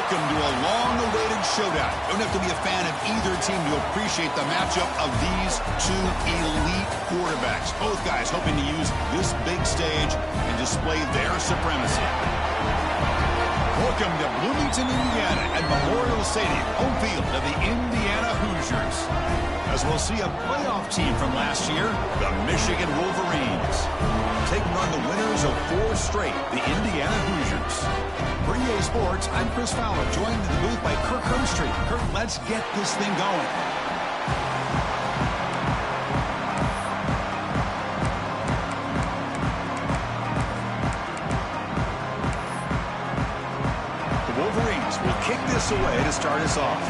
Welcome to a long-awaited showdown. You don't have to be a fan of either team to appreciate the matchup of these two elite quarterbacks. Both guys hoping to use this big stage and display their supremacy. Welcome to Bloomington, Indiana at Memorial Stadium, home field of the Indiana Hoosiers. As we'll see a playoff team from last year, the Michigan Wolverines, taking on the winners of 4 straight, the Indiana Hoosiers. For EA Sports, I'm Chris Fowler, joined in the booth by Kirk Herbstreit. Kirk, let's get this thing going. The Wolverines will kick this away to start us off.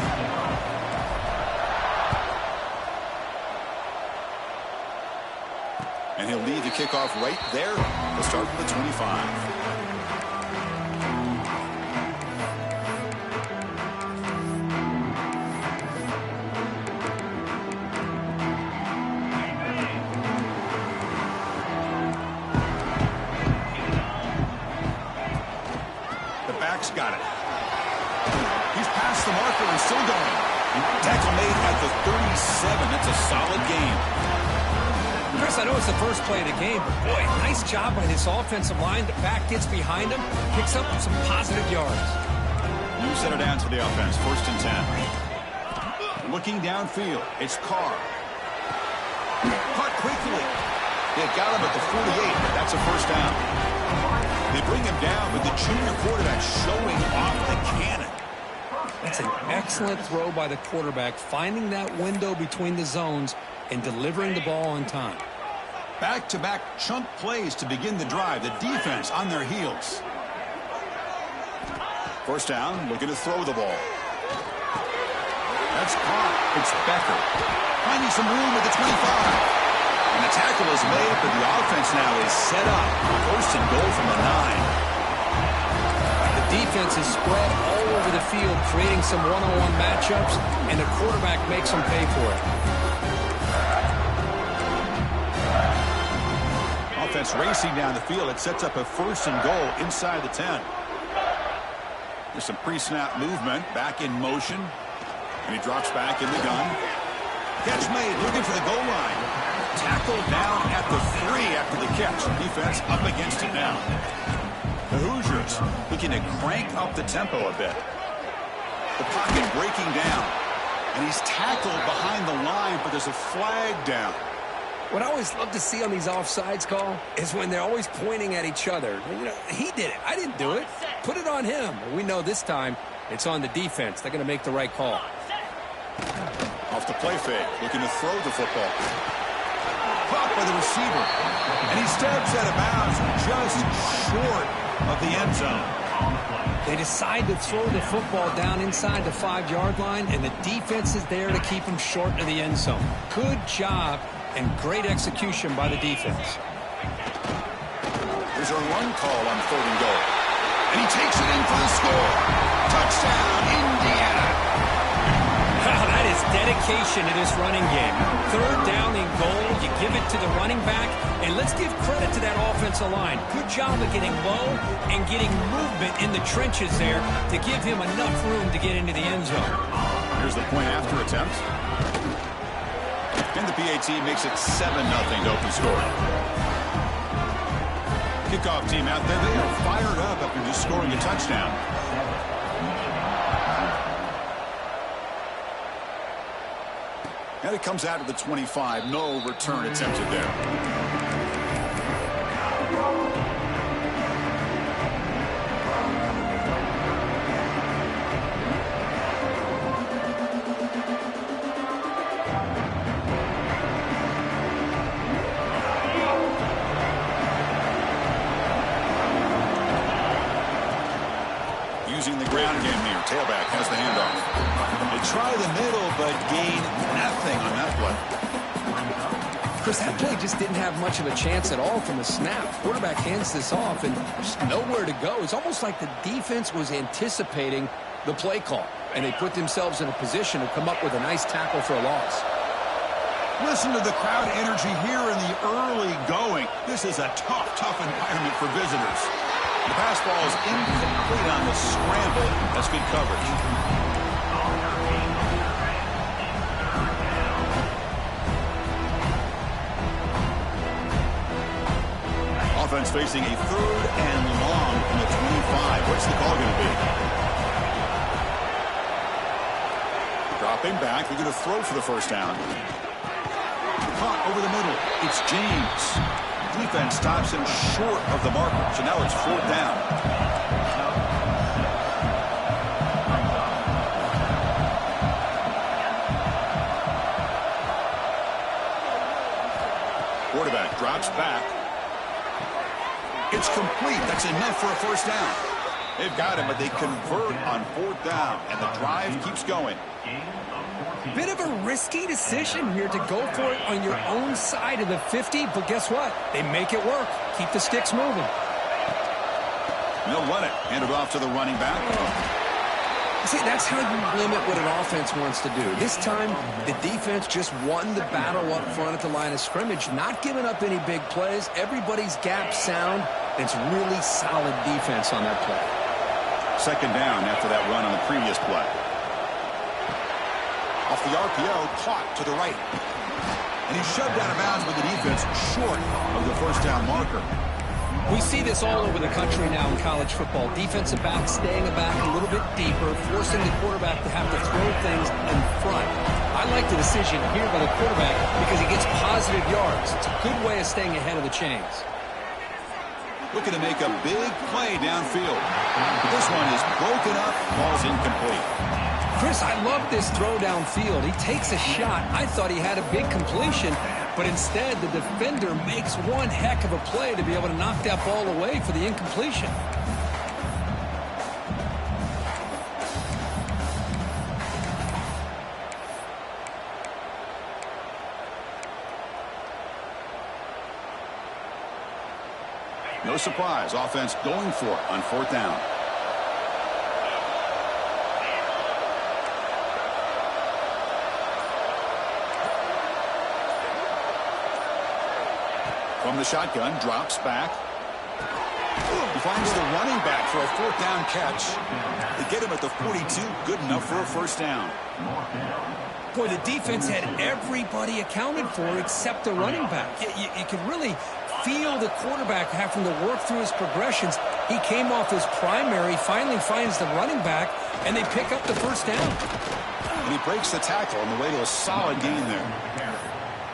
And he'll lead the kickoff right there. We'll start from the 25. Got it. He's past the marker and still going. Tackle made at the 37. That's a solid game. Chris, I know it's the first play of the game, but boy, nice job by this offensive line. The back gets behind him, picks up some positive yards. You set it down to the offense. 1st and 10. Looking downfield, it's Carr. Caught quickly. They got him at the 48. That's a 1st down. They bring him down, but the junior quarterback showing off the cannon. That's an excellent throw by the quarterback, finding that window between the zones and delivering the ball on time. Back-to-back chunk plays to begin the drive. The defense on their heels. 1st down, looking to throw the ball. That's caught. It's Becker. Finding some room at the 25. And the tackle is made, but the offense now is set up. 1st and goal from the 9. The defense is spread all over the field, creating some one-on-one matchups, and the quarterback makes them pay for it. Offense racing down the field. It sets up a 1st and goal inside the 10. There's some pre-snap movement. Back in motion. And he drops back in the gun. Catch made, looking for the goal line. Tackled down at the 3 after the catch. Defense up against it now. The Hoosiers looking to crank up the tempo a bit. The pocket breaking down. And he's tackled behind the line, but there's a flag down. What I always love to see on these offsides call is when they're always pointing at each other. You know, he did it. I didn't do it. Put it on him. We know this time it's on the defense. They're going to make the right call. Off the play fake, looking to throw the football. Caught by the receiver. And he steps out of bounds just short of the end zone. They decide to throw the football down inside the 5-yard line, and the defense is there to keep him short of the end zone. Good job and great execution by the defense. There's a run call on 3rd and goal. And he takes it in for the score. Touchdown, Indiana. Wow, that is dedication to this running game. 3rd down and goal, you give it to the running back, and let's give credit to that offensive line. Good job of getting low and getting movement in the trenches there to give him enough room to get into the end zone. Here's the point after attempt. And the PAT makes it 7-0 to open scoring. Kickoff team out there, they are fired up after just scoring a touchdown. And it comes out of the 25. No return attempted there. Using the ground game here. Tailback has the handoff. They try the middle, but gain nothing on that play. Chris, that play just didn't have much of a chance at all from the snap. Quarterback hands this off and just nowhere to go. It's almost like the defense was anticipating the play call, and they put themselves in a position to come up with a nice tackle for a loss. Listen to the crowd energy here in the early going. This is a tough environment for visitors. The pass falls incomplete on the scramble. That's good coverage. Offense facing a 3rd and long from the 25. What's the call going to be? Dropping back. They're going to throw for the first down. Caught over the middle. It's James. Defense stops him short of the marker. So now it's 4th down. Quarterback drops back. It's complete. That's enough for a first down. They've got him, but they convert on 4th down, and the drive keeps going. Bit of a risky decision here to go for it on your own side of the 50, but guess what? They make it work. Keep the sticks moving. They'll run it. Hand it off to the running back. See, that's how you limit what an offense wants to do. This time, the defense just won the battle up front at the line of scrimmage, not giving up any big plays. Everybody's gap sound, and it's really solid defense on that play. 2nd down after that run on the previous play. Off the RPO, caught to the right. And he's shoved out of bounds with the defense short of the first down marker. We see this all over the country now in college football. Defensive backs staying back a little bit deeper, forcing the quarterback to have to throw things in front. I like the decision here by the quarterback because he gets positive yards. It's a good way of staying ahead of the chains. Looking to make a big play downfield. This one is broken up, ball's incomplete. Chris, I love this throw downfield. He takes a shot. I thought he had a big completion, but instead the defender makes one heck of a play to be able to knock that ball away for the incompletion. No surprise, offense going for it on 4th down. From the shotgun, drops back. He finds the running back for a 4th down catch. They get him at the 42, good enough for a first down. Boy, the defense had everybody accounted for except the running back. You could really feel the quarterback having to work through his progressions. He came off his primary, finally finds the running back, and they pick up the first down. And he breaks the tackle on the way to a solid gain there.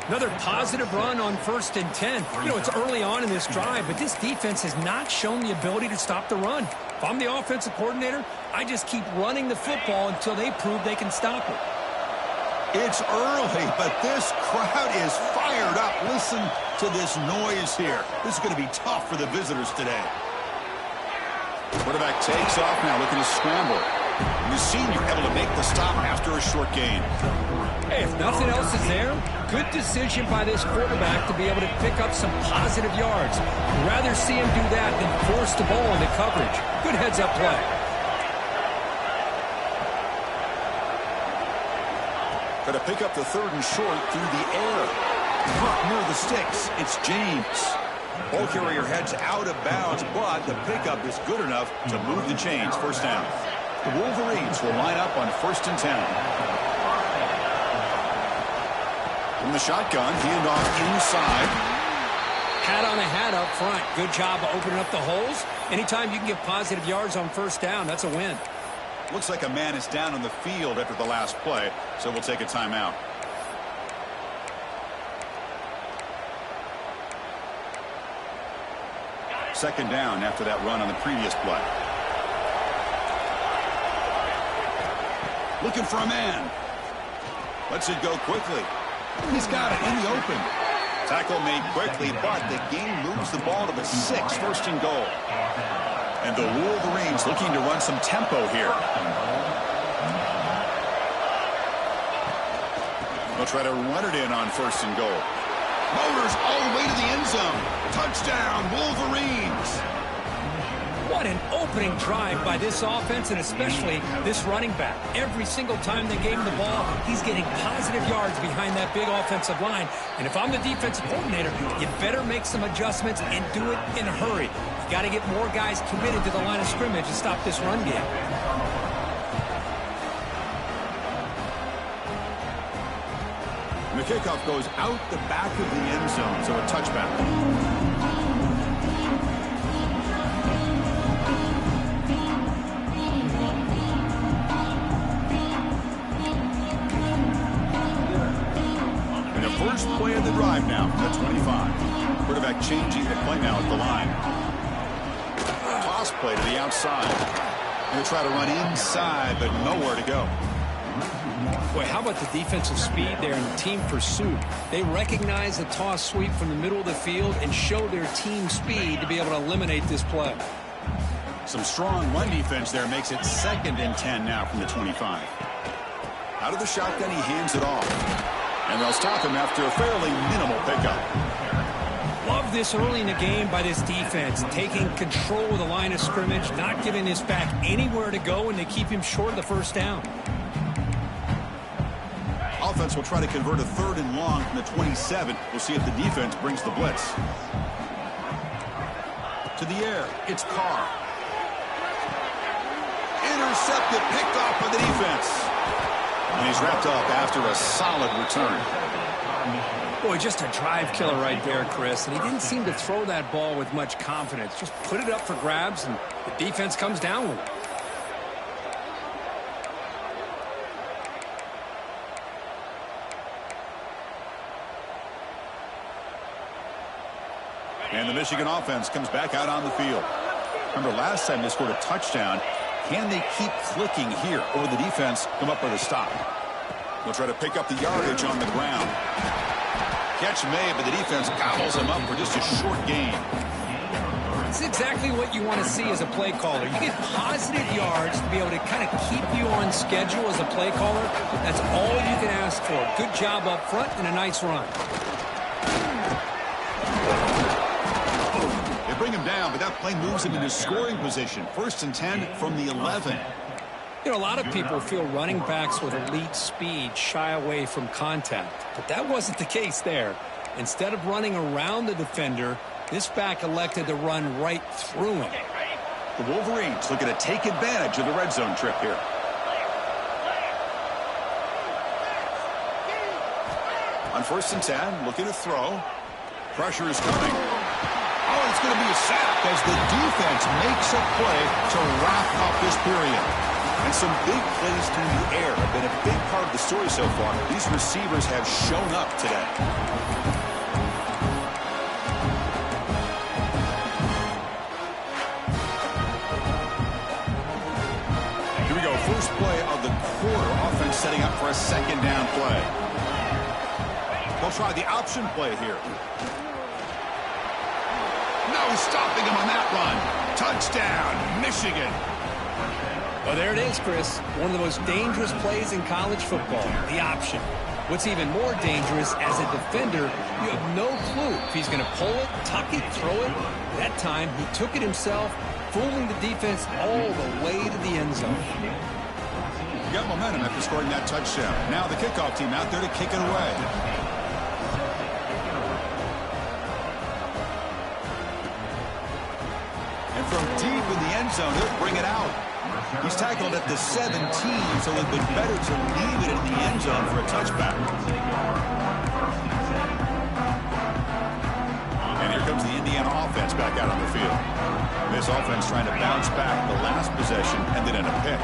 Another positive run on 1st and 10. You know, it's early on in this drive, but this defense has not shown the ability to stop the run. If I'm the offensive coordinator, I just keep running the football until they prove they can stop it. It's early, but this crowd is fired up. Listen to this noise here. This is going to be tough for the visitors today. Quarterback takes off now, looking to scramble. And the senior able to make the stop after a short gain. Hey, if nothing else is there, good decision by this quarterback to be able to pick up some positive yards. Rather see him do that than force the ball into coverage. Good heads-up play. Got to pick up the 3rd and short through the air. Caught near the sticks. It's James. Ball carrier heads out of bounds, but the pickup is good enough to move the chains. First down. The Wolverines will line up on 1st and 10. From the shotgun, handoff inside. Hat on a hat up front. Good job of opening up the holes. Anytime you can get positive yards on 1st down, that's a win. Looks like a man is down on the field after the last play, so we'll take a timeout. Second down after that run on the previous play. Looking for a man. Lets it go quickly. He's got it in the open. Tackle made quickly, but the game moves the ball to the 6, 1st and goal. And the Wolverines looking to run some tempo here. They'll try to run it in on 1st and goal. Motors all the way to the end zone. Touchdown, Wolverines. What an opening drive by this offense, and especially this running back. Every single time they gave him the ball, he's getting positive yards behind that big offensive line. And if I'm the defensive coordinator, you better make some adjustments and do it in a hurry. You got to get more guys committed to the line of scrimmage to stop this run game. And the kickoff goes out the back of the end zone, so a touchback. First play of the drive now from the 25. Quarterback changing the play now at the line. Toss play to the outside. They'll try to run inside, but nowhere to go. Boy, how about the defensive speed there in the team pursuit? They recognize the toss sweep from the middle of the field and show their team speed to be able to eliminate this play. Some strong run defense there makes it 2nd and 10 now from the 25. Out of the shotgun, he hands it off. And they'll stop him after a fairly minimal pickup. Love this early in the game by this defense, taking control of the line of scrimmage, not giving this back anywhere to go, and they keep him short of the first down. Offense will try to convert a 3rd and long from the 27. We'll see if the defense brings the blitz. To the air, it's Carr. Intercepted, picked off by the defense. And he's wrapped up after a solid return. Boy, just a drive killer right there, Chris. And he didn't seem to throw that ball with much confidence. Just put it up for grabs, and the defense comes down with it. And the Michigan offense comes back out on the field. Remember, last time they scored a touchdown. Can they keep clicking here, or the defense come up with a stop? They'll try to pick up the yardage on the ground. Catch made, but the defense gobbles him up for just a short gain. It's exactly what you want to see as a play caller. You get positive yards to be able to kind of keep you on schedule as a play caller. That's all you can ask for. Good job up front and a nice run. Bring him down, but that play moves him into scoring position. 1st and 10 from the 11. You know, a lot of people feel running backs with elite speed shy away from contact, but that wasn't the case there. Instead of running around the defender, this back elected to run right through him. The Wolverines looking to take advantage of the red zone trip here. On 1st and 10, looking to throw. Pressure is coming. Oh, it's going to be a sack as the defense makes a play to wrap up this period. And some big plays through the air have been a big part of the story so far. These receivers have shown up today. Here we go. First play of the quarter. Offense setting up for a 2nd down play. They'll try the option play here. No stopping him on that run. Touchdown, Michigan. Well, there it is, Chris. One of the most dangerous plays in college football, the option. What's even more dangerous, as a defender, you have no clue if he's going to pull it, tuck it, throw it. That time, he took it himself, fooling the defense all the way to the end zone. You got momentum after scoring that touchdown. Now the kickoff team out there to kick it away. And from deep in the end zone, he'll bring it out. He's tackled at the 17, so it would have been better to leave it in the end zone for a touchback. And here comes the Indiana offense back out on the field. This offense trying to bounce back the last possession, ended in a pick.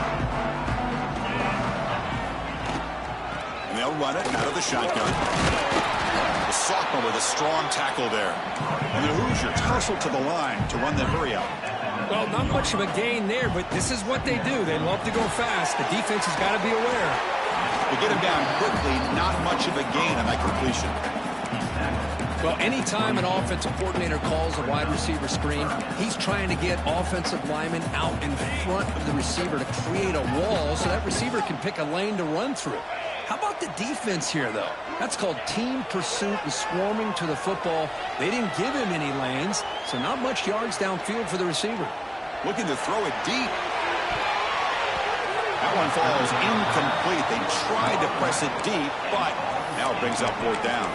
And they'll run it out of the shotgun. The sophomore with a strong tackle there. And the Hoosiers tussle to the line to run the hurry out. Well, not much of a gain there, but this is what they do. They love to go fast. The defense has got to be aware. They get him down quickly, not much of a gain on that completion. Well, anytime an offensive coordinator calls a wide receiver screen, he's trying to get offensive linemen out in front of the receiver to create a wall so that receiver can pick a lane to run through. How about the defense here, though? That's called team pursuit and swarming to the football. They didn't give him any lanes, so not much yards downfield for the receiver. Looking to throw it deep. That one falls incomplete. They tried to press it deep, but now it brings up 4th down.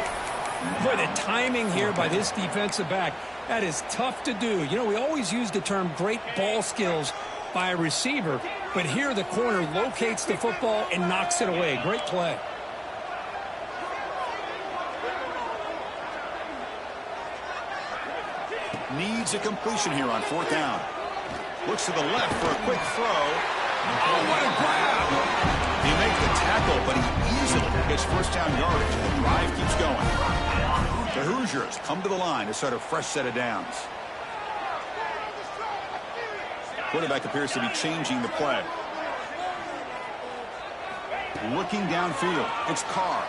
Boy, the timing here by this defensive back, that is tough to do. You know, we always use the term great ball skills by a receiver, but here the corner locates the football and knocks it away. Great play. Needs a completion here on 4th down. Looks to the left for a quick throw. Oh, what a grab! He makes the tackle, but he easily gets 1st down yardage, and the drive keeps going. The Hoosiers come to the line to start a fresh set of downs. Quarterback appears to be changing the play. Looking downfield, it's Carr.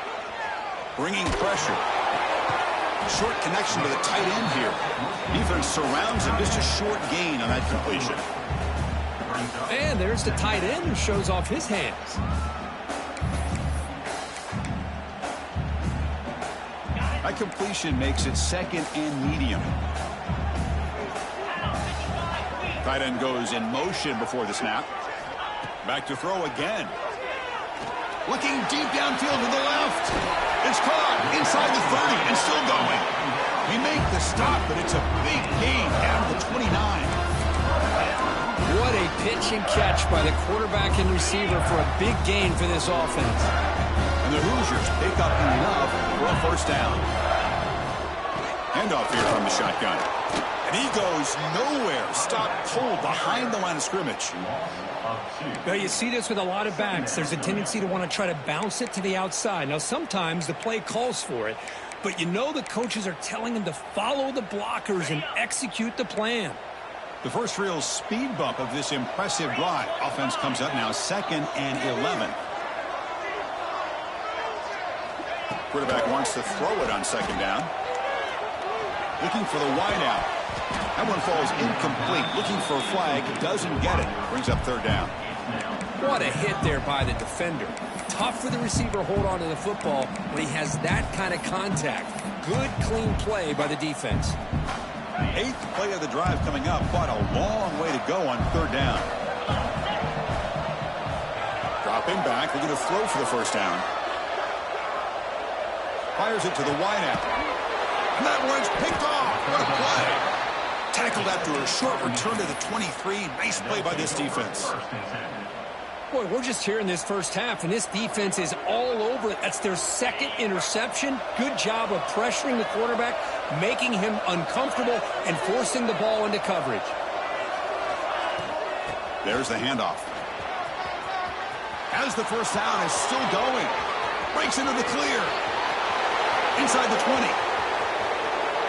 Bringing pressure. Short connection to the tight end here. Defense surrounds him. Just a short gain on that completion. And there's the tight end who shows off his hands. That completion makes it 2nd and medium. Tight end goes in motion before the snap. Back to throw again. Looking deep downfield to the left. It's caught inside the 30 and still going. We make the stop, but it's a big gain down to the 29. What a pitch and catch by the quarterback and receiver for a big gain for this offense. And the Hoosiers pick up enough for a 1st down. Handoff here from the shotgun. And he goes nowhere. Stop cold behind the line of scrimmage. Well, you see this with a lot of backs. There's a tendency to want to try to bounce it to the outside. Now, sometimes the play calls for it, but you know the coaches are telling them to follow the blockers and execute the plan. The first real speed bump of this impressive drive. Offense comes up now 2nd and 11. Quarterback wants to throw it on 2nd down. Looking for the wideout. That one falls incomplete. Looking for a flag. Doesn't get it. Brings up 3rd down. What a hit there by the defender. Tough for the receiver to hold on to the football when he has that kind of contact. Good, clean play by the defense. 8th play of the drive coming up, but a long way to go on 3rd down. Dropping back, looking to throw for the 1st down. Fires it to the wideout. And that one's picked off. What a play. Tackled after a short return to the 23. Nice play by this defense. Boy, we're just here in this first half, and this defense is all over it. That's their 2nd interception. Good job of pressuring the quarterback, making him uncomfortable, and forcing the ball into coverage. There's the handoff. As the 1st down is still going. Breaks into the clear. Inside the 20.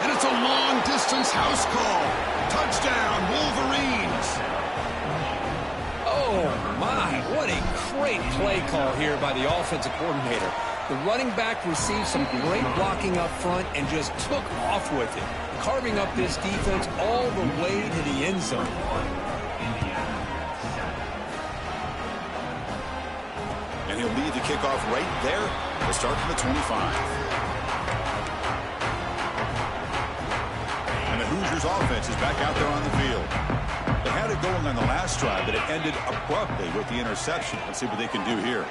And it's a long-distance house call. Touchdown, Wolverines. Oh, my. What a great play call here by the offensive coordinator. The running back received some great blocking up front and just took off with it, carving up this defense all the way to the end zone. And he'll lead the kickoff right there to start from the 25. And the Hoosiers offense is back out there on the field. They had it going on the last drive, but it ended abruptly with the interception. Let's see what they can do here.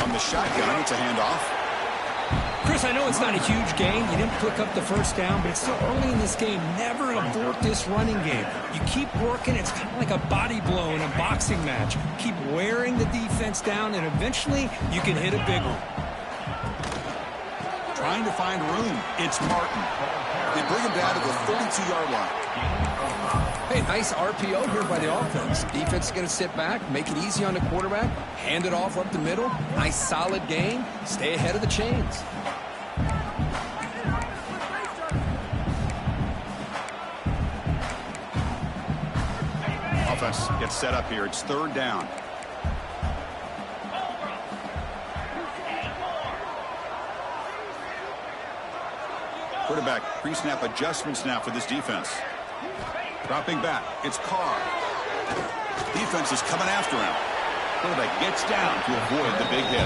On the shotgun, it's a handoff. Chris, I know it's not a huge gain. You didn't pick up the 1st down, but it's still early in this game. Never abort this running game. You keep working. It's kind of like a body blow in a boxing match. Keep wearing the defense down, and eventually you can hit a big one. Trying to find room. It's Martin. They bring him down to the 32-yard line. Hey, nice RPO here by the offense. Defense is going to sit back, make it easy on the quarterback, hand it off up the middle. Nice solid gain. Stay ahead of the chains. Offense gets set up here. It's 3rd down. Quarterback pre-snap adjustments now for this defense. Dropping back, it's Carr. Defense is coming after him. Quarterback gets down to avoid the big hit.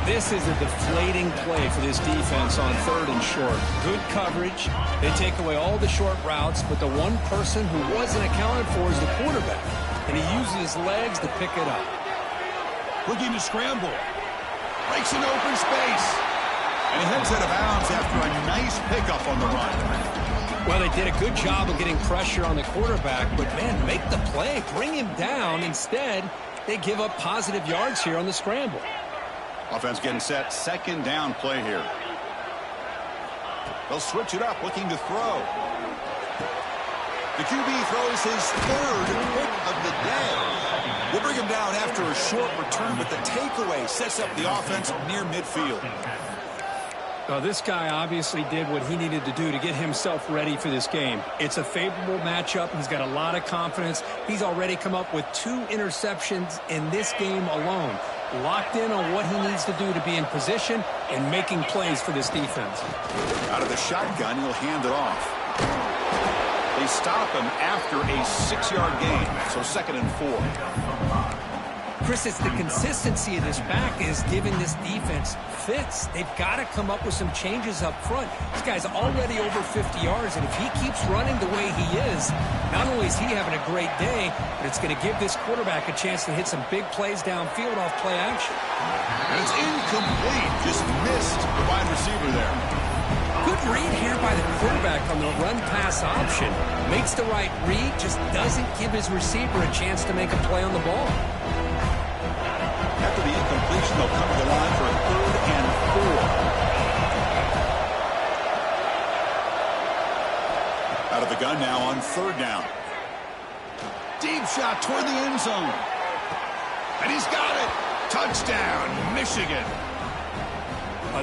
This is a deflating play for this defense on 3rd and short. Good coverage. They take away all the short routes, but the one person who wasn't accounted for is the quarterback. And he uses his legs to pick it up. Looking to scramble. Breaks into open space. And he heads out of bounds after a nice pickup on the run. Well, they did a good job of getting pressure on the quarterback, but, man, make the play. Bring him down. Instead, they give up positive yards here on the scramble. Offense getting set. 2nd down play here. They'll switch it up, looking to throw. The QB throws his 3rd pick of the day. We'll bring him down after a short return, but the takeaway sets up the offense near midfield. Well, this guy obviously did what he needed to do to get himself ready for this game. It's a favorable matchup. He's got a lot of confidence. He's already come up with 2 interceptions in this game alone. Locked in on what he needs to do to be in position and making plays for this defense. Out of the shotgun, he'll hand it off. They stop him after a 6-yard gain, so 2nd and 4. Chris, it's the consistency of this back is giving this defense fits. They've got to come up with some changes up front. This guy's already over 50 yards, and if he keeps running the way he is, not only is he having a great day, but it's going to give this quarterback a chance to hit some big plays downfield off play action. And it's incomplete. Just missed the wide receiver there. Good read here by the quarterback on the run-pass option. Makes the right read, just doesn't give his receiver a chance to make a play on the ball. After the incompletion, they'll come to the line for a 3rd and 4. Out of the gun now on 3rd down. Deep shot toward the end zone. And he's got it. Touchdown, Michigan.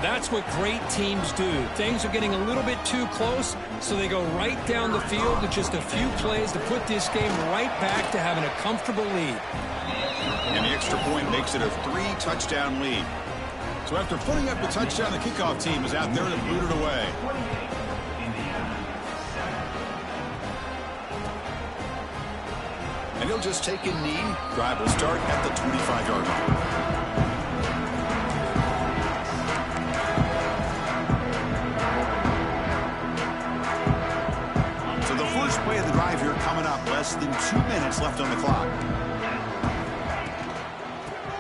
That's what great teams do. Things are getting a little bit too close, so they go right down the field with just a few plays to put this game right back to having a comfortable lead. And the extra point makes it a 3-touchdown lead. So after putting up the touchdown, the kickoff team is out there to boot it away. And he'll just take a knee. Drive will start at the 25-yard line. Play of the drive here coming up. Less than 2 minutes left on the clock.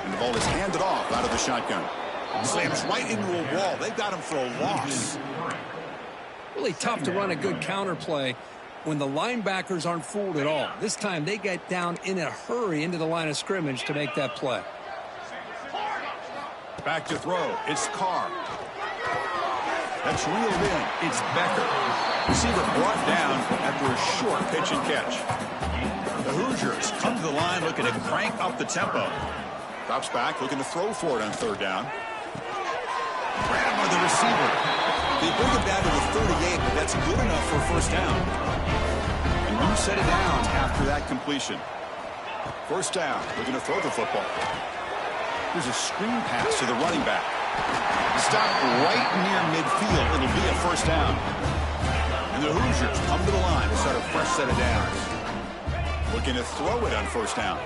And the ball is handed off out of the shotgun. Slams right into a wall. They've got him for a loss. Really tough to run a good counter play when the linebackers aren't fooled at all. This time they get down in a hurry into the line of scrimmage to make that play. Back to throw. It's Carr. That's reeled in. It's Becker. Receiver brought down after a short pitch and catch. The Hoosiers come to the line looking to crank up the tempo. Drops back, looking to throw for it on 3rd down. Grab by the receiver. They bring him down to the 38, but that's good enough for a 1st down. And Moose set it down after that completion. 1st down, looking to throw the football. Here's a screen pass to the running back. Stopped right near midfield. It'll be a 1st down. And the Hoosiers come to the line to start a fresh set of downs. Looking to throw it on 1st down.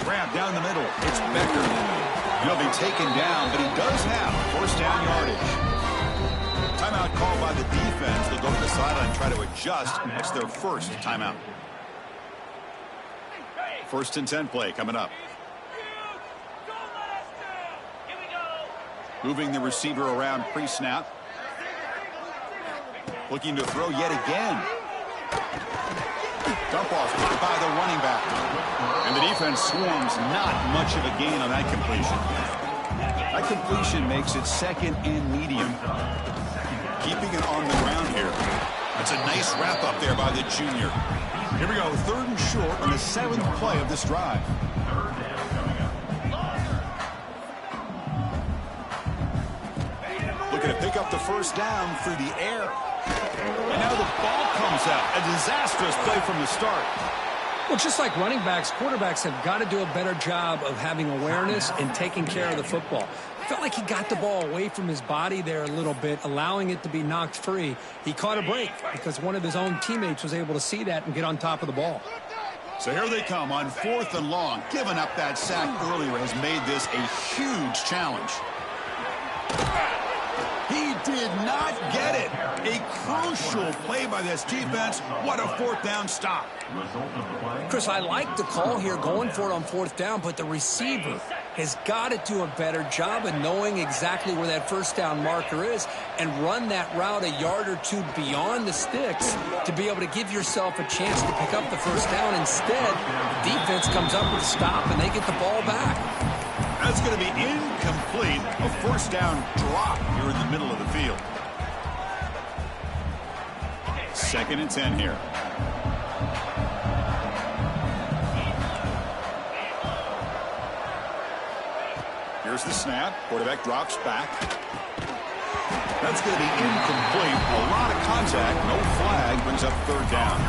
Grab down the middle. It's Becker. He'll be taken down, but he does have 1st down yardage. Timeout called by the defense. They'll go to the sideline and try to adjust. That's their 1st timeout. 1st and 10 play coming up. Moving the receiver around pre-snap. Looking to throw yet again. Dump off caught by the running back. And the defense swarms. Not much of a gain on that completion. That completion makes it 2nd and medium. Keeping it on the ground here. That's a nice wrap up there by the junior. Here we go, 3rd and short on the 7th play of this drive. Looking to pick up the 1st down through the air. And now the ball comes out. A disastrous play from the start. Well, just like running backs, quarterbacks have got to do a better job of having awareness and taking care of the football. Felt like he got the ball away from his body there a little bit, allowing it to be knocked free. He caught a break because one of his own teammates was able to see that and get on top of the ball. So here they come on 4th and long. Giving up that sack earlier has made this a huge challenge. He did not get it. A crucial play by this defense. What a 4th down stop. Chris, I like the call here going for it on 4th down, but the receiver has got to do a better job of knowing exactly where that 1st down marker is and run that route a yard or two beyond the sticks to be able to give yourself a chance to pick up the 1st down. Instead, the defense comes up with a stop and they get the ball back. That's going to be incomplete. A 1st down drop here in the middle of the field. 2nd and 10 here. Here's the snap. Quarterback drops back. That's going to be incomplete. A lot of contact. No flag. Brings up 3rd down.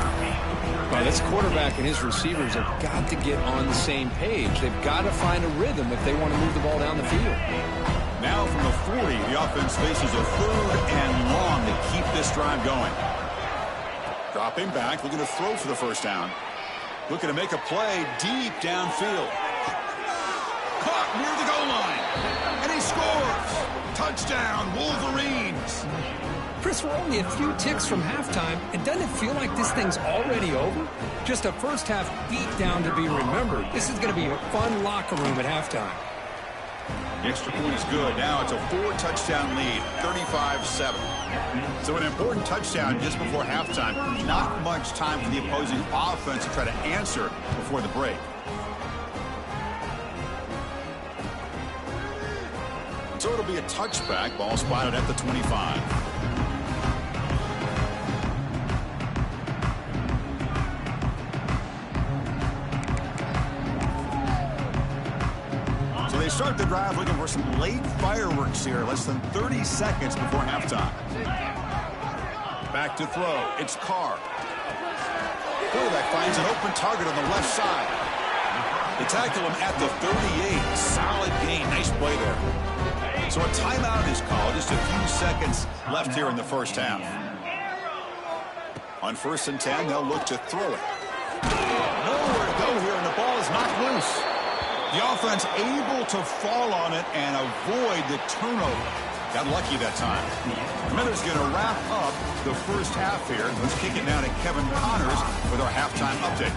Well, this quarterback and his receivers have got to get on the same page. They've got to find a rhythm if they want to move the ball down the field. Now from the 40, the offense faces a 3rd and long to keep this drive going. Dropping back, looking to throw for the 1st down. Looking to make a play deep downfield. Caught near the goal line. And he scores. Touchdown, Wolverines. Chris, we're only a few ticks from halftime, and doesn't it feel like this thing's already over? Just a first-half beatdown to be remembered. This is going to be a fun locker room at halftime. The extra point is good. Now it's a 4-touchdown lead, 35-7. So an important touchdown just before halftime. Not much time for the opposing offense to try to answer before the break. So it'll be a touchback. Ball spotted at the 25. They start the drive looking for some late fireworks here. Less than 30 seconds before halftime. Back to throw. It's Carr. Quarterback finds an open target on the left side. They tackle him at the 38. Solid gain. Nice play there. So a timeout is called. Just a few seconds left here in the 1st half. On 1st and 10, they'll look to throw it. Nowhere to go here, and the ball is knocked loose. The offense able to fall on it and avoid the turnover. Got lucky that time. Miller's going to wrap up the 1st half here. Let's kick it down to Kevin Connors with our halftime update.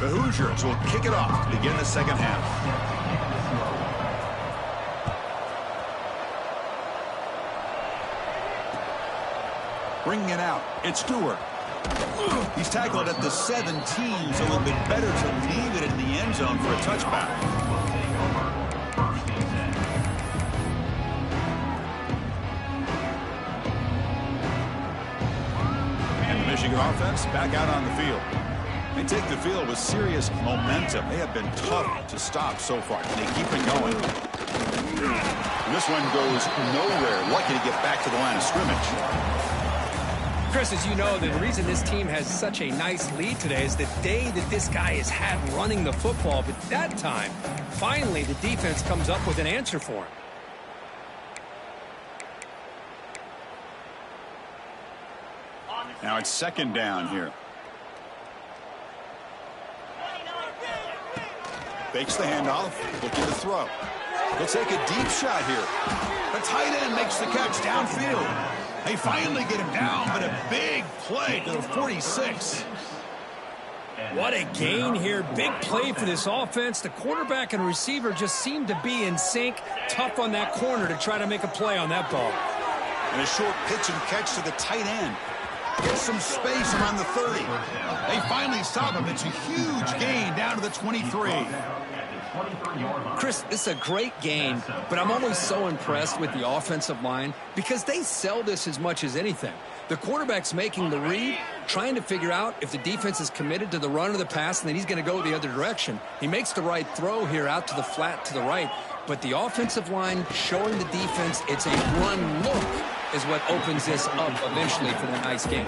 The Hoosiers will kick it off to begin the 2nd half. Bringing it out, it's Stewart. He's tackled at the 17, so a little bit better to leave it in the end zone for a touchback. And the Michigan offense back out on the field. They take the field with serious momentum. They have been tough to stop so far. They keep it going. And this one goes nowhere. Lucky to get back to the line of scrimmage. Chris, as you know, the reason this team has such a nice lead today is the day that this guy has had running the football. But that time, finally, the defense comes up with an answer for him. Now it's 2nd down here. Fakes the handoff, looking to throw. He'll take a deep shot here. The tight end makes the catch downfield. They finally get him down, but a big play to the 46. What a gain here. Big play for this offense. The quarterback and receiver just seem to be in sync. Tough on that corner to try to make a play on that ball. And a short pitch and catch to the tight end. Gets some space around the 30. They finally stop him. It's a huge gain down to the 23. Chris, this is a great game, but I'm always so impressed with the offensive line because they sell this as much as anything. The quarterback's making the read, trying to figure out if the defense is committed to the run or the pass, and then he's going to go the other direction. He makes the right throw here out to the flat to the right, but the offensive line showing the defense it's a run look is what opens this up eventually for the nice game.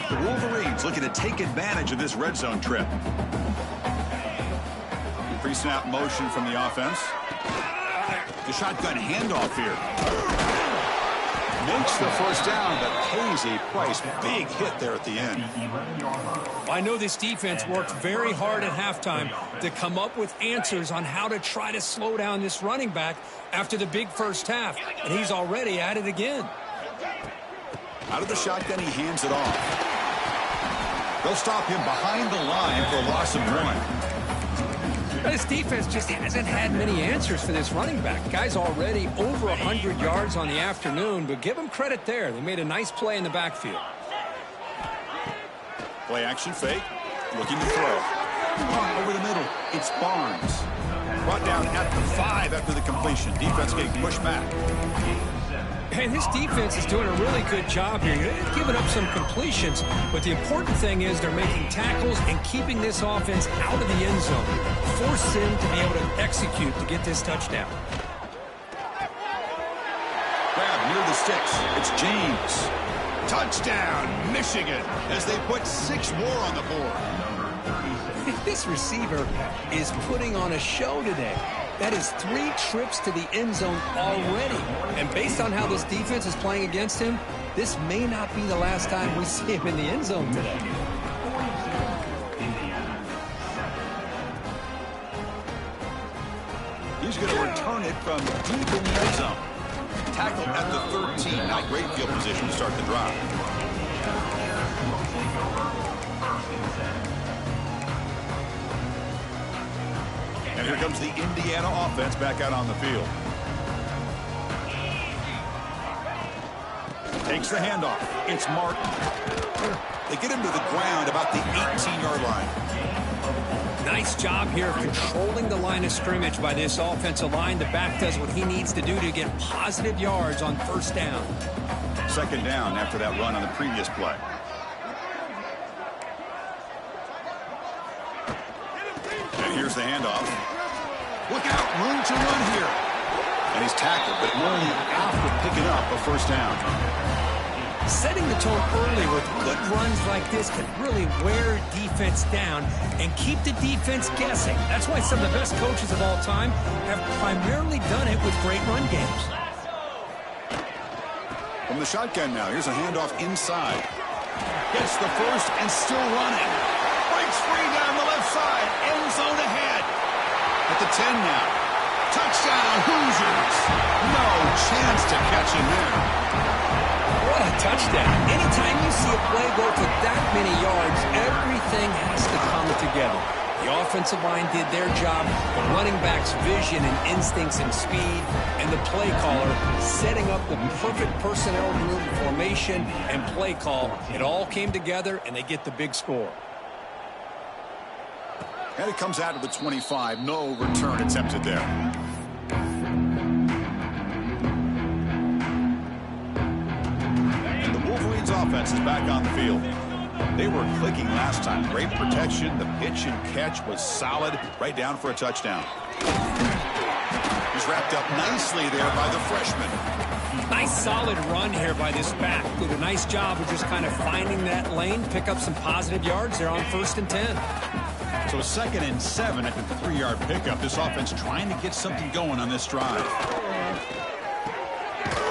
The Wolverines looking to take advantage of this red zone trip. Pre-snap motion from the offense. The shotgun handoff here. Makes the first down, but pays a price. Big hit there at the end. I know this defense worked very hard at halftime to come up with answers on how to try to slow down this running back after the big first half, and he's already at it again. Out of the shotgun, he hands it off. They'll stop him behind the line for a loss of 1. This defense just hasn't had many answers for this running back. Guy's already over 100 yards on the afternoon, but give him credit there. They made a nice play in the backfield. Play action fake. Looking to throw. Over the middle. It's Barnes. Brought down at the 5 after the completion. Defense getting pushed back. And this defense is doing a really good job here. They're giving up some completions, but the important thing is they're making tackles and keeping this offense out of the end zone. Force them to be able to execute to get this touchdown. Grab near the sticks. It's James. Touchdown, Michigan, as they put 6 more on the board. This receiver is putting on a show today. That is 3 trips to the end zone already. And based on how this defense is playing against him, this may not be the last time we see him in the end zone today. He's going to return it from deep in the end zone. Tackled at the 13. Not great field position to start the drive. And here comes the Indiana offense back out on the field. Takes the handoff. It's Martin. They get him to the ground about the 18-yard line. Nice job here controlling the line of scrimmage by this offensive line. The back does what he needs to do to get positive yards on first down. Second down after that run on the previous play. And here's the handoff. Look out, room to run here. And he's tackled, but only after picking up a first down. Setting the tone early with good runs like this can really wear defense down and keep the defense guessing. That's why some of the best coaches of all time have primarily done it with great run games. From the shotgun now, here's a handoff inside. Gets the first and still running. Breaks free down the left side. End zone ahead. At the 10 now. Touchdown, Hoosiers. No chance to catch him there. What a touchdown. Anytime you see a play go for that many yards, everything has to come together. The offensive line did their job, the running back's vision and instincts and speed, and the play caller setting up the perfect personnel room formation and play call. It all came together, and they get the big score. And it comes out of the 25. No return attempted there. And the Wolverines offense is back on the field. They were clicking last time. Great protection. The pitch and catch was solid. Right down for a touchdown. He's wrapped up nicely there by the freshman. Nice solid run here by this back. Did a nice job of just kind of finding that lane, pick up some positive yards there on 1st and 10. So 2nd and 7 after the 3-yard pickup. This offense trying to get something going on this drive.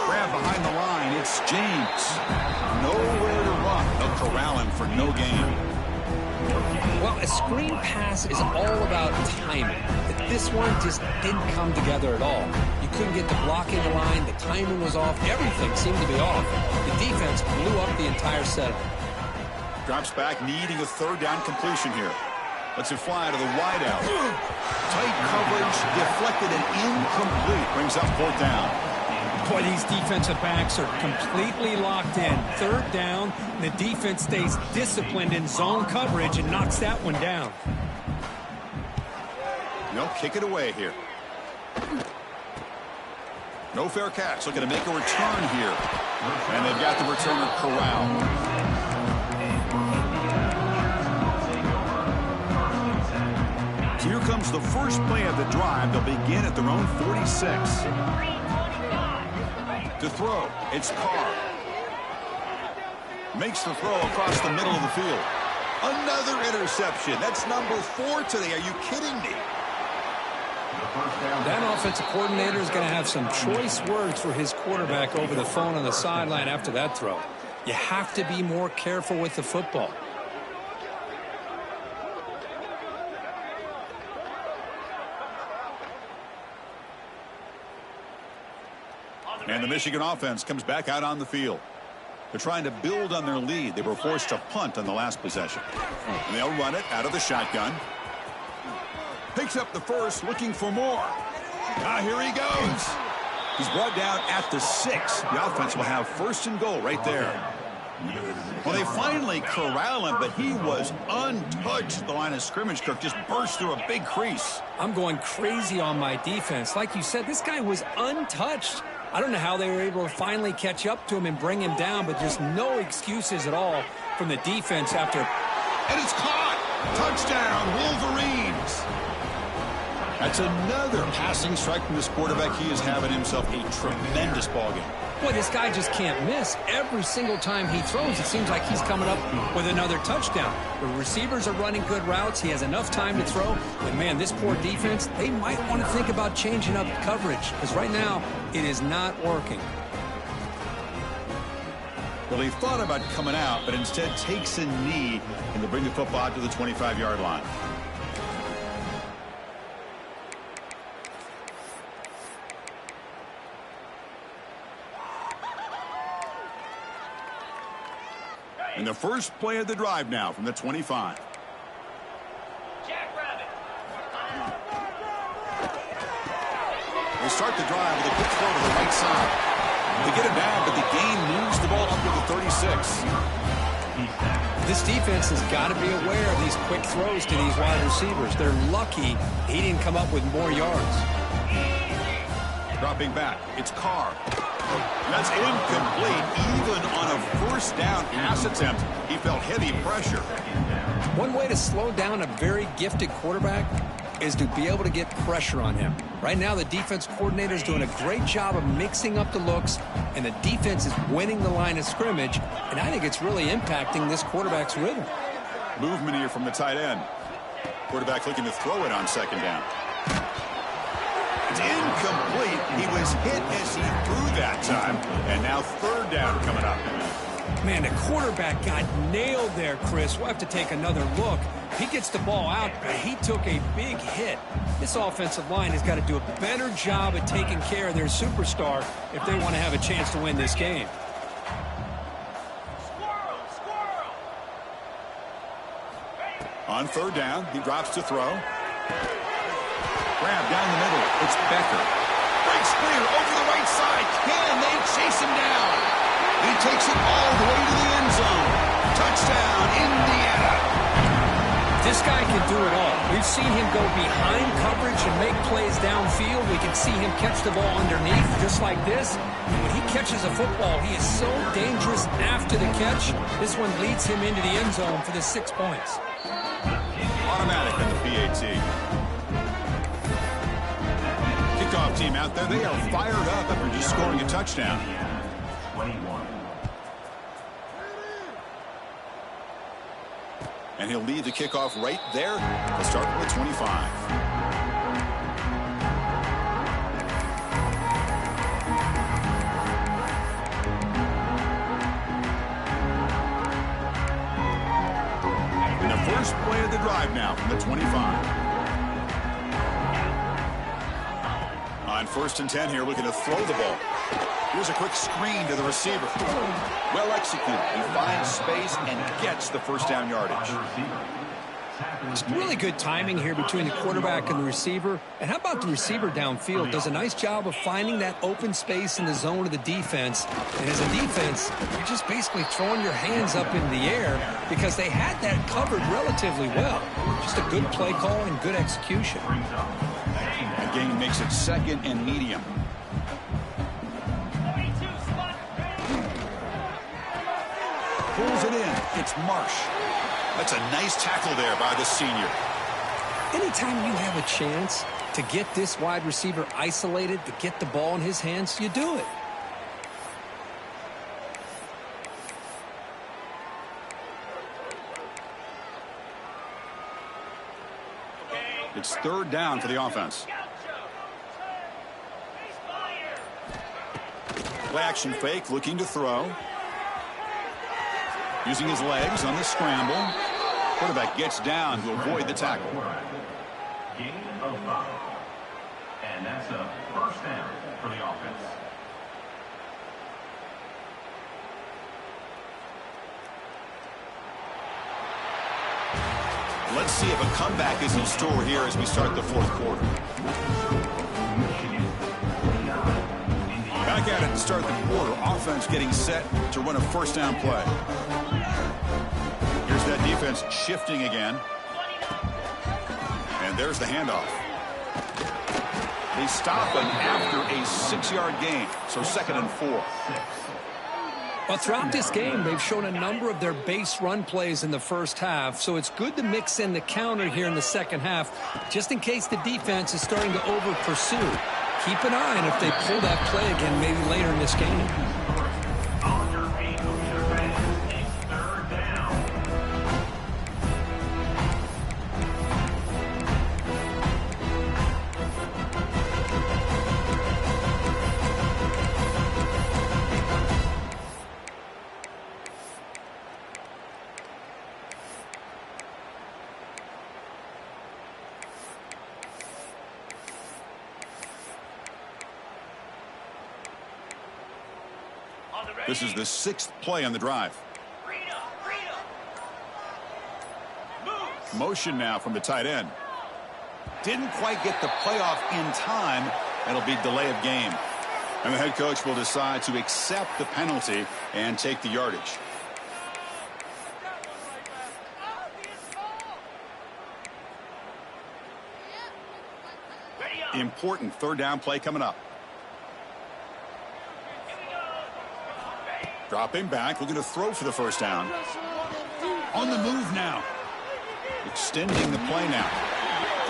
Grab behind the line. It's James. Nowhere to run. They'll corral him for no gain. Well, a screen pass is all about timing. But this one just didn't come together at all. You couldn't get the blocking the line. The timing was off. Everything seemed to be off. The defense blew up the entire setup. Drops back, needing a 3rd down completion here. Lets it fly to the wideout. Tight coverage, deflected and incomplete. Brings up 4th down. Boy, these defensive backs are completely locked in. 3rd down, the defense stays disciplined in zone coverage and knocks that one down. No, kick it away here. No fair catch. Looking to make a return here. And they've got the returner corralled. So here comes the first play of the drive. They'll begin at their own 46. To throw, it's Carr. Makes the throw across the middle of the field. Another interception. That's number 4 today. Are you kidding me? That offensive coordinator is going to have some choice words for his quarterback over the phone on the sideline after that throw. You have to be more careful with the football. And the Michigan offense comes back out on the field. They're trying to build on their lead. They were forced to punt on the last possession. And they'll run it out of the shotgun. Picks up the first, looking for more. Here he goes. He's brought down at the 6. The offense will have first and goal right there. Well, they finally corral him, but he was untouched at the line of scrimmage. Kirk just burst through a big crease. I'm going crazy on my defense. Like you said, this guy was untouched. I don't know how they were able to finally catch up to him and bring him down, but just no excuses at all from the defense after. And it's caught. Touchdown, Wolverines. That's another passing strike from this quarterback. He is having himself a tremendous ballgame. Boy, this guy just can't miss. Every single time he throws, it seems like he's coming up with another touchdown. The receivers are running good routes. He has enough time to throw. And, man, this poor defense, they might want to think about changing up coverage because right now it is not working. Well, he thought about coming out, but instead takes a knee and they bring the football out to the 25-yard line. And the first play of the drive now from the 25. They start the drive with a quick throw to the right side. They get it down, but the gain moves the ball up to the 36. This defense has got to be aware of these quick throws to these wide receivers. They're lucky he didn't come up with more yards. Dropping back, it's Carr. That's incomplete. Even on a first down pass attempt, he felt heavy pressure. One way to slow down a very gifted quarterback is to be able to get pressure on him. Right now, the defense coordinator is doing a great job of mixing up the looks, and the defense is winning the line of scrimmage, and I think it's really impacting this quarterback's rhythm. Movement here from the tight end. Quarterback looking to throw it on second down. It's incomplete. He was hit as he threw that time. And now third down coming up. Man, the quarterback got nailed there, Chris. We'll have to take another look. He gets the ball out, but he took a big hit. This offensive line has got to do a better job at taking care of their superstar if they want to have a chance to win this game. On third down, he drops to throw. Grab down the middle. It's Becker. Breaks clear over the right side. Can they chase him down? He takes it all the way to the end zone. Touchdown, Indiana. This guy can do it all. We've seen him go behind coverage and make plays downfield. We can see him catch the ball underneath just like this. And when he catches a football, he is so dangerous after the catch. This one leads him into the end zone for the 6 points. Automatic at the PAT. Kickoff team out there. They are fired up after just scoring a touchdown. 21. And he'll lead the kickoff right there. They'll start with 25. And the first play of the drive now from the 25. On 1st and 10 here, looking to throw the ball. Here's a quick screen to the receiver. Well executed. He finds space and gets the first down yardage. It's really good timing here between the quarterback and the receiver. And how about the receiver downfield? Does a nice job of finding that open space in the zone of the defense. And as a defense, you're just basically throwing your hands up in the air because they had that covered relatively well. Just a good play call and good execution. The gain makes it 2nd and medium. Pulls it in. It's Marsh. That's a nice tackle there by the senior. Anytime you have a chance to get this wide receiver isolated, to get the ball in his hands, you do it. It's third down for the offense. Play action fake, looking to throw. Using his legs on the scramble. Quarterback gets down to avoid the tackle. Gain of 5. And that's a first down for the offense. Let's see if a comeback is in store here as we start the fourth quarter. Back at it to start the quarter. Offense getting set to run a first down play. Here's that defense shifting again. And there's the handoff. They stop him after a 6-yard gain. So 2nd and 4. Well, throughout this game, they've shown a number of their base run plays in the first half, so it's good to mix in the counter here in the second half, just in case the defense is starting to over-pursue. Keep an eye on if they pull that play again maybe later in this game. This is the 6th play on the drive. Motion now from the tight end. Didn't quite get the playoff in time. It'll be delay of game. And the head coach will decide to accept the penalty and take the yardage. Important third down play coming up. Dropping back, looking to throw for the first down. On the move now. Extending the play now.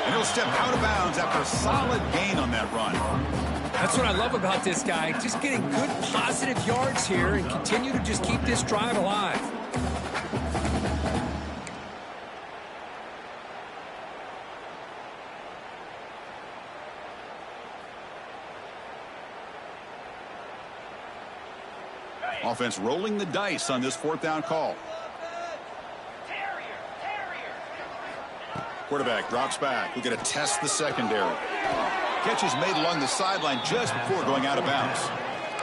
And he'll step out of bounds after a solid gain on that run. That's what I love about this guy. Just getting good positive yards here and continue to just keep this drive alive. Offense rolling the dice on this 4th down call. Quarterback drops back. We're going to test the secondary. Catch is made along the sideline just before going out of bounds.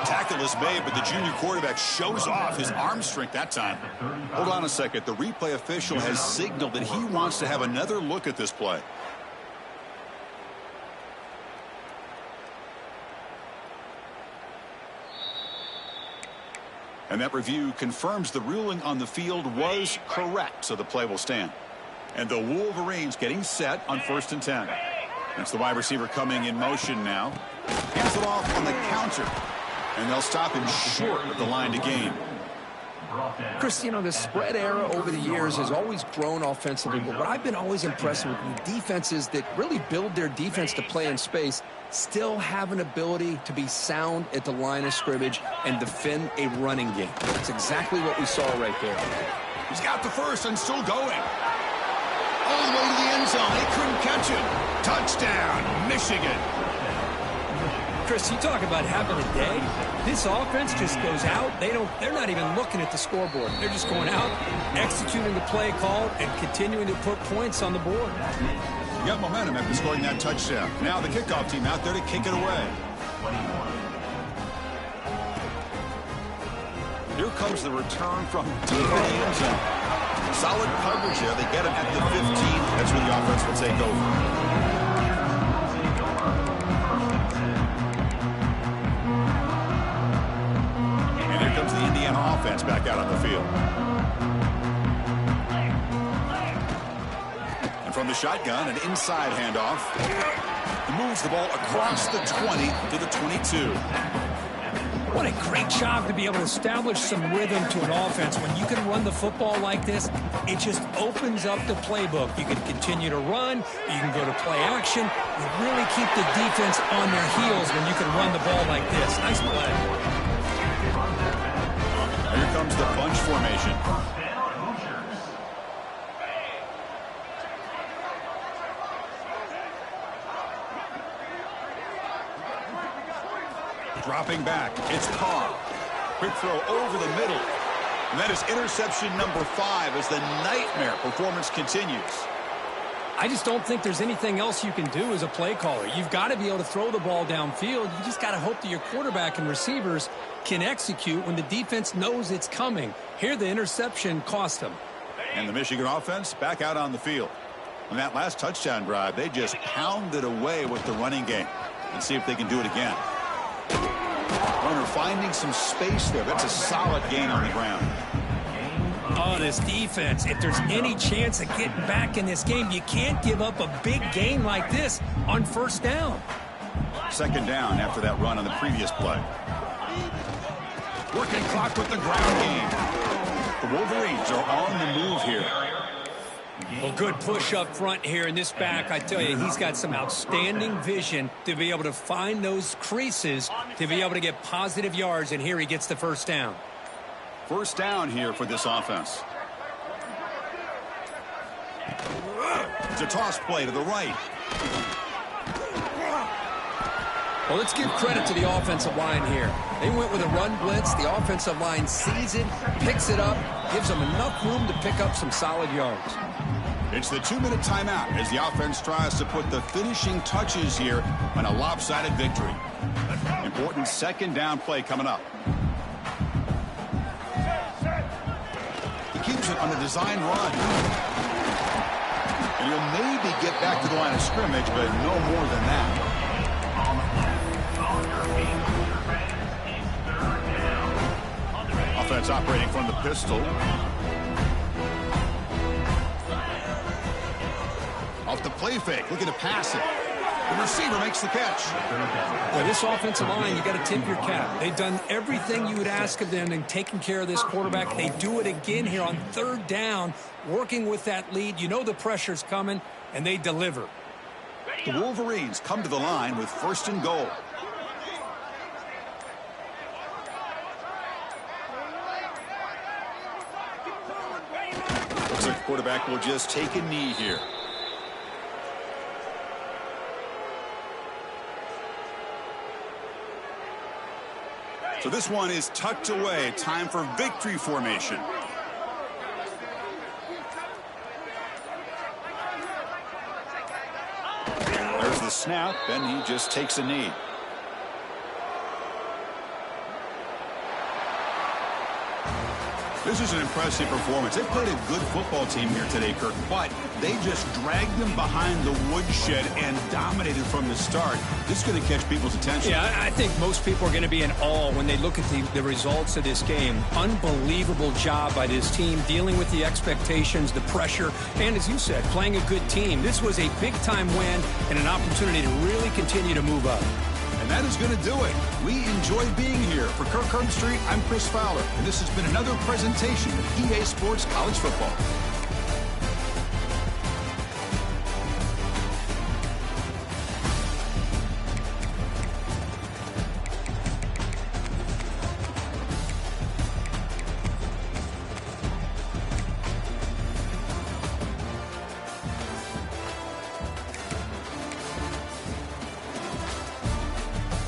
Tackle is made, but the junior quarterback shows off his arm strength that time. Hold on a second. The replay official has signaled that he wants to have another look at this play. And that review confirms the ruling on the field was correct, so the play will stand. And the Wolverines getting set on 1st and 10. That's the wide receiver coming in motion now. Hands it off on the counter. And they'll stop him short of the line to gain. Chris, you know, the spread era over the years has always grown offensively, but what I've been always impressed with defenses that really build their defense to play in space still have an ability to be sound at the line of scrimmage and defend a running game. That's exactly what we saw right there. He's got the first and still going. All the way to the end zone. They couldn't catch him. Touchdown, Michigan. Chris, you talk about having a day. This offense just goes out. They're not even looking at the scoreboard. They're just going out, executing the play call, and continuing to put points on the board. You got momentum after scoring that touchdown. Now the kickoff team out there to kick it away. Here comes the return from deep in the end zone. Solid coverage there. They get him at the 15. That's where the offense will take over. Offense back out on the field. And from the shotgun, an inside handoff. He moves the ball across the 20 to the 22. What a great job to be able to establish some rhythm to an offense. When you can run the football like this, it just opens up the playbook. You can continue to run. You can go to play action. You really keep the defense on their heels when you can run the ball like this. Nice play. Here comes the bunch formation. Dropping back, it's Carr. Quick throw over the middle. And that is interception number 5 as the nightmare performance continues. I just don't think there's anything else you can do as a play caller. You've got to be able to throw the ball downfield. You just got to hope that your quarterback and receivers can execute when the defense knows it's coming. Here, the interception cost them. And the Michigan offense back out on the field. On that last touchdown drive, they just pounded away with the running game. Let's see if they can do it again. Runner finding some space there. That's a solid gain on the ground. Oh, this defense, if there's any chance of getting back in this game, you can't give up a big gain like this on first down. Second down after that run on the previous play. Working clock with the ground game. The Wolverines are on the move here. Well, good push up front here in this back. I tell you, he's got some outstanding vision to be able to find those creases, to be able to get positive yards, and here he gets the first down. First down here for this offense. It's a toss play to the right. Well, let's give credit to the offensive line here. They went with a run blitz. The offensive line sees it, picks it up, gives them enough room to pick up some solid yards. It's the 2-minute timeout as the offense tries to put the finishing touches here on a lopsided victory. Important second down play coming up. He keeps it on a design run. And he'll maybe get back to the line of scrimmage, but no more than that. Offense operating from the pistol. Off the play fake, looking to pass it. The receiver makes the catch. Well, this offensive line, you got to tip your cap. They've done everything you would ask of them in taking care of this quarterback. They do it again here on third down, working with that lead. You know the pressure's coming, and they deliver. The Wolverines come to the line with first and goal. Looks like the quarterback will just take a knee here. So this one is tucked away. Time for victory formation. There's the snap, and he just takes a knee. This is an impressive performance. They played a good football team here today, Kirk, but they just dragged them behind the woodshed and dominated from the start. This is going to catch people's attention. Yeah, I think most people are going to be in awe when they look at the results of this game. Unbelievable job by this team dealing with the expectations, the pressure, and as you said, playing a good team. This was a big-time win and an opportunity to really continue to move up. And that is going to do it. We enjoy being here. For Kirk Herbstreit, I'm Chris Fowler, and this has been another presentation of EA Sports College Football.